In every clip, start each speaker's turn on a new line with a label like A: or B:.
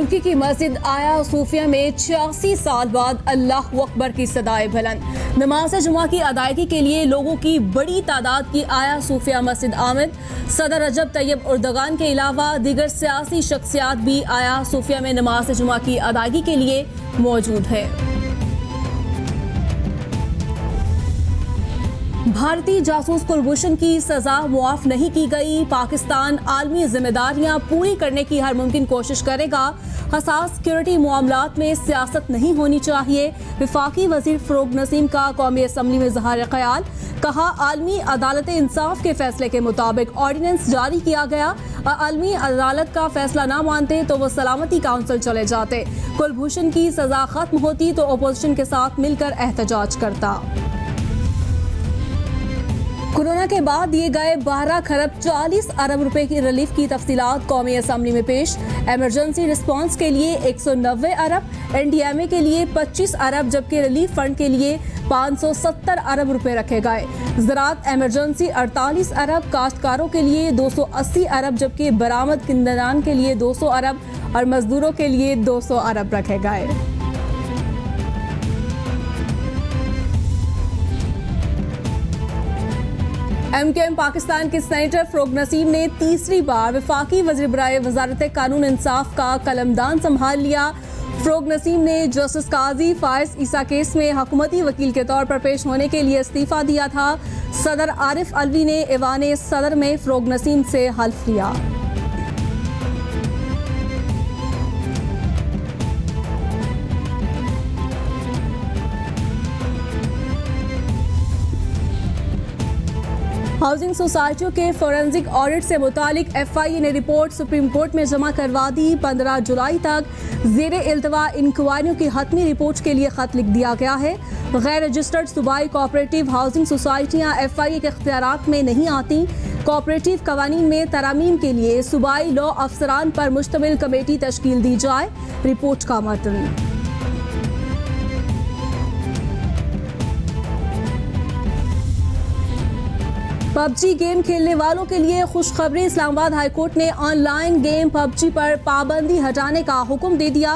A: तुर्की की मस्जिद आया सूफिया में 86 साल बाद अल्लाह अकबर की सदाए बुलंद। नमाज जुमा की अदायगी के लिए लोगों की बड़ी तादाद की आया सूफिया मस्जिद आमद। सदर रजब तैयब उर्दगान के अलावा दीगर सियासी शख्सियात भी आया सूफिया में नमाज जुमा की अदायगी के लिए मौजूद है। भारतीय जासूस कुलभूषण की सजा मुआफ नहीं की गई। पाकिस्तान आलमी जिम्मेदारियां पूरी करने की हर मुमकिन कोशिश करेगा। हसास सिक्योरिटी मामलात में सियासत नहीं होनी चाहिए। वफाकी वजीर फरोग नसीम का कौमी असम्बली में इजहार ख्याल। कहा, आलमी अदालत इंसाफ के फैसले के मुताबिक ऑर्डिनेंस जारी किया गया। आलमी अदालत का फैसला ना मानते तो वो सलामती काउंसिल चले जाते। कुलभूषण की सजा खत्म होती तो अपोजिशन के साथ मिलकर एहतजाज करता। कोरोना के बाद दिए गए 12 खरब 40 अरब रुपए की रिलीफ की तफसीलात कौमी असम्बली में पेश। इमरजेंसी रिस्पांस के लिए 190 अरब, एनडीएमए के लिए 25 अरब जबकि रिलीफ फंड के लिए 570 अरब रुपए रखे गए। ज़राअत इमरजेंसी 48 अरब, काश्तकारों के लिए 280 अरब जबकि बरामद किंदरान के लिए 200 अरब और मजदूरों के लिए 200 अरब रखे गए। एमकेएम पाकिस्तान के सेनेटर फरोग नसीम ने तीसरी बार वफाकी वज़ीर बराए वज़ारत कानून इंसाफ का कलमदान संभाल लिया। फरोग नसीम ने जस्टिस काजी फायज ईसा केस में हुकूमती वकील के तौर पर पेश होने के लिए इस्तीफा दिया था। सदर आरिफ अलवी ने ऐवान सदर में फरोग नसीम से हल्फ लिया। हाउसिंग सोसाइटियों के फोरेंसिक ऑडिट से मुतालिक एफआईए ने रिपोर्ट सुप्रीम कोर्ट में जमा करवा दी। 15 जुलाई तक ज़ेर इल्तवा इंक्वायरियों की हतमी रिपोर्ट के लिए खत लिख दिया गया है। गैर रजिस्टर्ड सूबाई कोऑपरेटिव हाउसिंग सोसाइटियाँ एफआईए के इख्तियारात में नहीं आती। कोऑपरेटिव कवानीन में तरामीम के लिए सूबाई लॉ अफसरान पर मुश्तमिल कमेटी तश्कील दी जाए। रिपोर्ट का मतन। पबजी गेम खेलने वालों के लिए खुशखबरी। इस्लामाबाद हाईकोर्ट ने ऑनलाइन गेम पबजी पर पाबंदी हटाने का हुक्म दे दिया।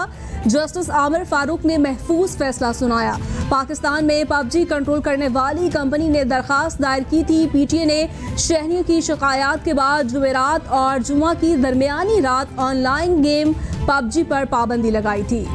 A: जस्टिस आमिर फारूक ने महफूज फैसला सुनाया। पाकिस्तान में पबजी कंट्रोल करने वाली कंपनी ने दरखास्त दायर की थी। पीटीए ने शहरियों की शिकायत के बाद जुमेरात और जुमा की दरमियानी रात ऑनलाइन गेम पबजी पर पाबंदी लगाई थी।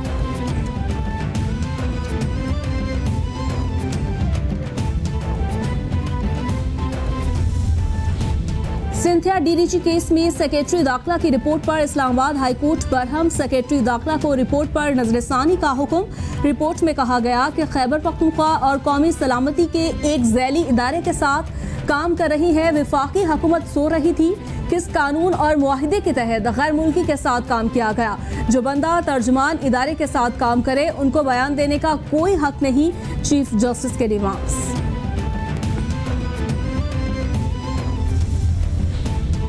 A: सिंथिया डीडीजी केस में सेक्रेटरी दाखिला की रिपोर्ट पर इस्लामाबाद हाईकोर्ट बरहम। सेक्रेटरी दाखिला को रिपोर्ट पर नजरसानी का हुक्म। रिपोर्ट में कहा गया कि खैबर पख्तूनख्वा और कौमी सलामती के एक झैली इदारे के साथ काम कर रही है। वफाकी हुकूमत सो रही थी। किस कानून और मुआहिदे के तहत गैर मुल्की के साथ काम किया गया? जो बंदा तर्जुमान इदारे के साथ काम करे उनको बयान देने का कोई हक नहीं। चीफ जस्टिस के रिमार्क्स।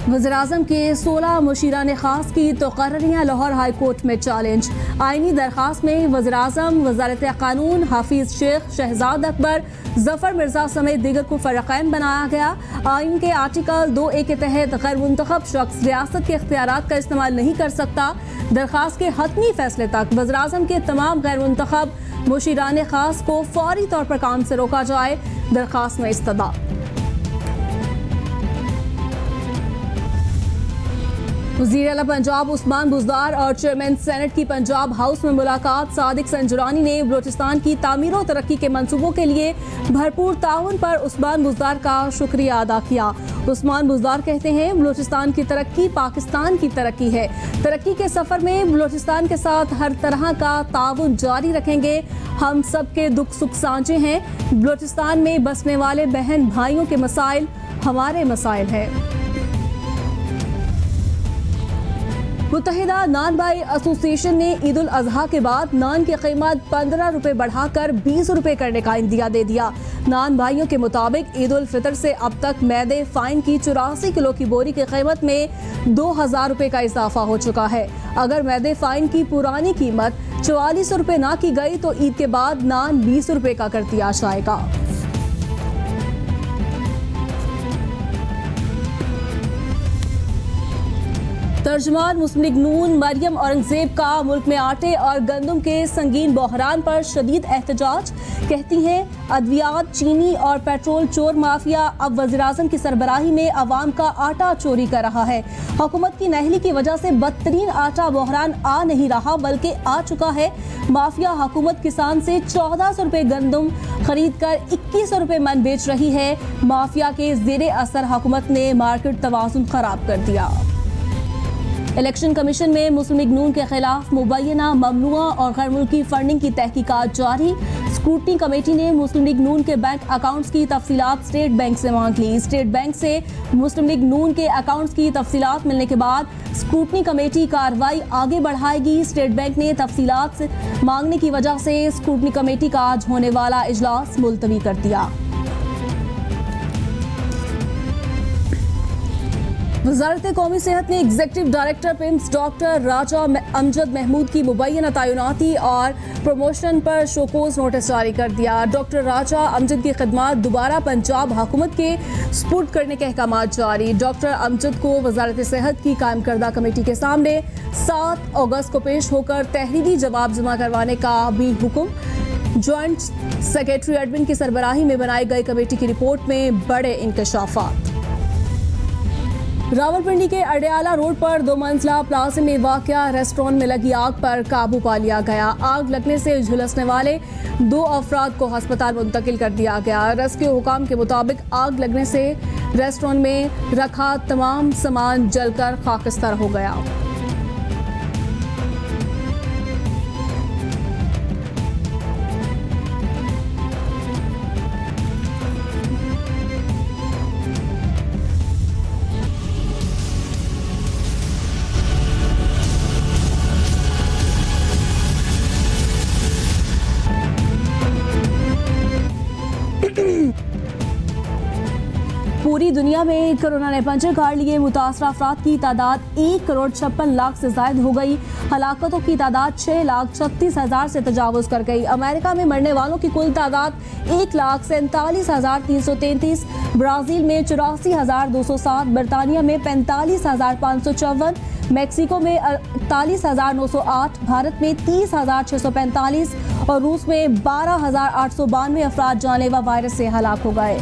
A: वज़ीर-ए-आज़म के 16 मुशीरान खास की तकर्रियाँ लाहौर हाई कोर्ट में चैलेंज। आईनी दरखास्त में वज़ीर-ए-आज़म, वज़ारत कानून, हाफिज शेख, शहजाद अकबर, जफर मिर्जा समेत दीगर को फ़रक़ैन बनाया गया। आइन के आर्टिकल 2A के तहत गैर मुंतखब शख्स रियासत के इख्तियारात का इस्तेमाल नहीं कर सकता। दरखास्त के हतमी फैसले तक वज़ीर-ए-आज़म के तमाम गैर मुंतखब मुशीरान खास को फौरी तौर पर काम से रोका जाए। दरखास्त में इस्तदा। वज़ीर आला पंजाब उस्मान बुज़दार और चेयरमैन सेनेट की पंजाब हाउस में मुलाकात। सादिक संजुरानी ने बलोचिस्तान की तामीर और तरक्की के मंसूबों के लिए भरपूर ताउन पर उस्मान बुज़दार का शुक्रिया अदा किया। उस्मान बुज़दार कहते हैं, बलोचिस्तान की तरक्की पाकिस्तान की तरक्की है। तरक्की के सफ़र में बलोचिस्तान के साथ हर तरह का ताउन जारी रखेंगे। हम सब के दुख सुख साझे हैं। बलोचिस्तान में बसने वाले बहन भाइयों के मसाइल हमारे मसाइल हैं। मुत्तहिदा नान भाई एसोसिएशन ने ईद उल अजहा के बाद नान की कीमत 15 रुपए बढ़ाकर 20 रुपए करने का इंदिया दे दिया। नान भाइयों के मुताबिक ईद उल फितर से अब तक मैदे फाइन की 84 किलो की बोरी की कीमत में 2000 रुपए का इजाफा हो चुका है। अगर मैदे फाइन की पुरानी कीमत 44 रुपए ना की गई तो ईद के बाद नान 20 रुपए का कर दिया जाएगा। तर्जुमान मुस्लिम लीग नून मरियम औरंगजेब का मुल्क में आटे और गंदम के संगीन बहरान पर शदीद एहतजाज। कहती हैं अद्वियात, चीनी और पेट्रोल चोर माफिया अब वज़ीर-ए-आज़म की सरबराही में अवाम का आटा चोरी कर रहा है। हुकूमत की नाअहली की वजह से बदतरीन आटा बहरान आ नहीं रहा बल्कि आ चुका है। माफिया हुकूमत किसान से 1400 रुपये गंदम खरीद कर 2100 रुपये मन बेच रही है। माफिया के ज़ेरे असर हुकूमत ने मार्केट तवाज़ुन खराब कर दिया। इलेक्शन कमीशन में मुस्लिम लीग नून के खिलाफ मुबैना ममनुआ और गैर मुल्की फंडिंग की तहकीकात जारी। स्क्रूटनी कमेटी ने मुस्लिम लीग नून के बैंक अकाउंट्स की तफसीलात स्टेट बैंक से मांग ली। स्टेट बैंक से मुस्लिम लीग नून के अकाउंट्स की तफसीलात मिलने के बाद स्क्रूटनी कमेटी कार्रवाई आगे बढ़ाएगी। स्टेट बैंक ने तफसीलात मांगने की वजह से स्क्रूटनी कमेटी का आज होने वाला इजलास मुलतवी कर दिया। वज़ारत कौमी सेहत ने एग्जीक्यूटिव डायरेक्टर पिम्स डॉक्टर राजा अमजद महमूद की मुबैना तैनाती और प्रमोशन पर शोकोज नोटिस जारी कर दिया। डॉक्टर राजा अमजद की खिदमात दोबारा पंजाब हुकूमत के सुपुर्द करने के अहकाम जारी। डॉक्टर अमजद को वज़ारत सेहत की कायम करदा कमेटी के सामने 7 अगस्त को पेश होकर तहरीरी जवाब जमा करवाने का भी हुक्म। ज्वाइंट सेक्रेटरी एडमिन की सरबराही में बनाई गई कमेटी की रिपोर्ट में बड़े इंकशाफात। रावलपिंडी के अडयाला रोड पर 2 मंजिला प्लाजा में वाक़या रेस्टोरेंट में लगी आग पर काबू पा लिया गया। आग लगने से झुलसने वाले 2 अफराद को अस्पताल मुंतकिल कर दिया गया। रेस्क्यू हुकाम के मुताबिक आग लगने से रेस्टोरेंट में रखा तमाम सामान जलकर खाकिस्तान हो गया। पूरी दुनिया में कोरोना ने पंजे गाड़ लिए। मुतासरा अफराद की तादाद 1 करोड़ 56 लाख से जायद हो गई। हलाकतों की तादाद 6,36,000 से तजावुज कर गई। अमेरिका में मरने वालों की कुल तादाद 1,47,333, ब्राज़ील में 84,207, बरतानिया में 45,554, मैक्सिको में 48,908, भारत में 30,645 और रूस में 12,892 अफराद जानलेवा वायरस से हलाक हो गए।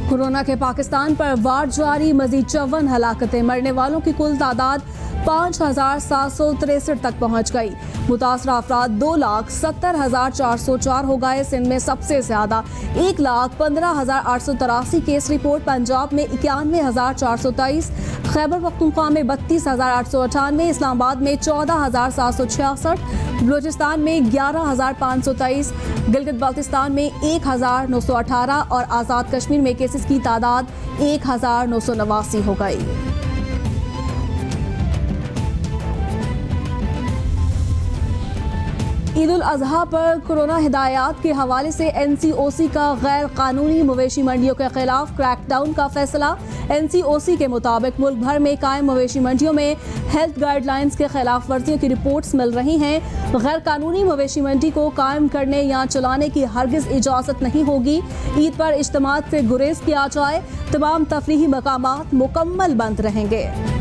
A: कोरोना के पाकिस्तान पर वार जारी, मजीद 54 हलाकतें। मरने वालों की कुल तादाद 5,763 तक पहुंच गई। मुतासरा अफराद 2,70,404 हो गए। सिंध में सबसे ज्यादा 1,15,883 केस रिपोर्ट। पंजाब में 91,423, खैबर पख्तूनख्वा में 32,898, इस्लामाबाद में 14,766, बलूचिस्तान में 11,523, गिलगित बाल्तिस्तान में 1,918 और आज़ाद कश्मीर में केसेस की तादाद 1,989 हो गई। ईद उल अजहा पर कोरोना हिदायत के हवाले से NCOC का गैर कानूनी मवेशी मंडियों के खिलाफ क्रैकडाउन का फैसला। NCOC के मुताबिक मुल्क भर में कायम मवेशी मंडियों में हेल्थ गाइडलाइंस के खिलाफ वर्जियों की रिपोर्ट्स मिल रही हैं। गैर कानूनी मवेशी मंडी को कायम करने या चलाने की हरगिज इजाज़त नहीं होगी। ईद पर इज्तिमात से गुरेज किया जाए। तमाम तफरीही मकामात मुकम्मल बंद रहेंगे।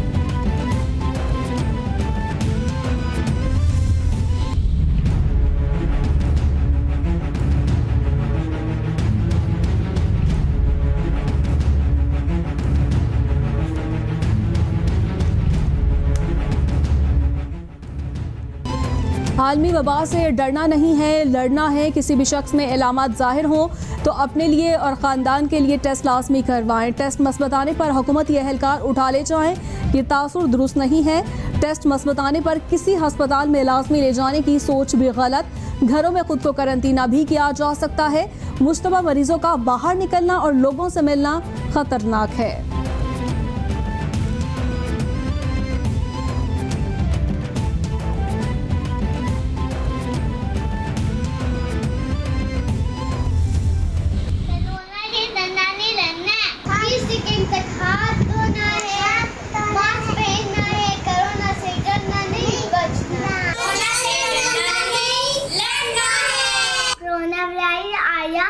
A: आलमी वबा से डरना नहीं है, लड़ना है। किसी भी शख्स में इलामात ज़ाहिर हो तो अपने लिए और ख़ानदान के लिए टेस्ट लाजमी करवाएं। टेस्ट मस्बत आने पर हुकूमती एहलकार उठा ले जाएं, ये तासुर दुरुस्त नहीं है। टेस्ट मस्बत आने पर किसी हस्पताल में लाजमी ले जाने की सोच भी गलत। घरों में खुद को करंतना भी किया जा सकता है। मुश्तबा मरीजों का बाहर निकलना और लोगों से मिलना खतरनाक है।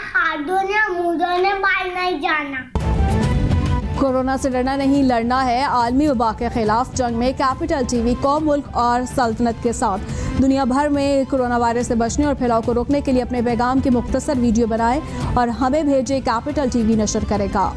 B: हाथ धोने, मुंह धोने, बाहर नहीं जाना।
A: कोरोना से डरना नहीं, लड़ना है। आलमी वबा के खिलाफ जंग में कैपिटल टीवी कौम, मुल्क और सल्तनत के साथ दुनिया भर में कोरोना वायरस से बचने और फैलाव को रोकने के लिए अपने पैगाम की मुख्तसर वीडियो बनाए और हमें भेजे। कैपिटल टीवी नशर करेगा।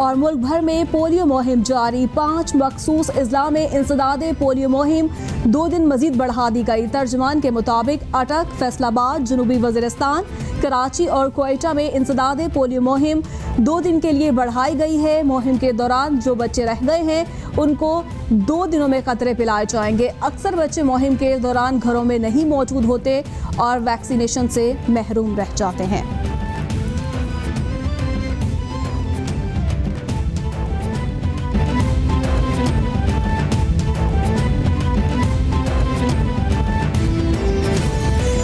A: और मुल्क भर में पोलियो मुहिम जारी। 5 मखसूस अजला में इंसदाद पोलियो मुहिम 2 दिन मजीद बढ़ा दी गई। तर्जमान के मुताबिक अटक, फैसलाबाद, जनूबी वजीरिस्तान, कराची और क्वेटा में इंसदाद पोलियो मुहिम 2 दिन के लिए बढ़ाई गई है। मुहिम के दौरान जो बच्चे रह गए हैं उनको 2 दिनों में कतरे पिलाए जाएंगे। अक्सर बच्चे मुहिम के दौरान घरों में नहीं मौजूद होते और वैक्सीनेशन से महरूम रह जाते हैं।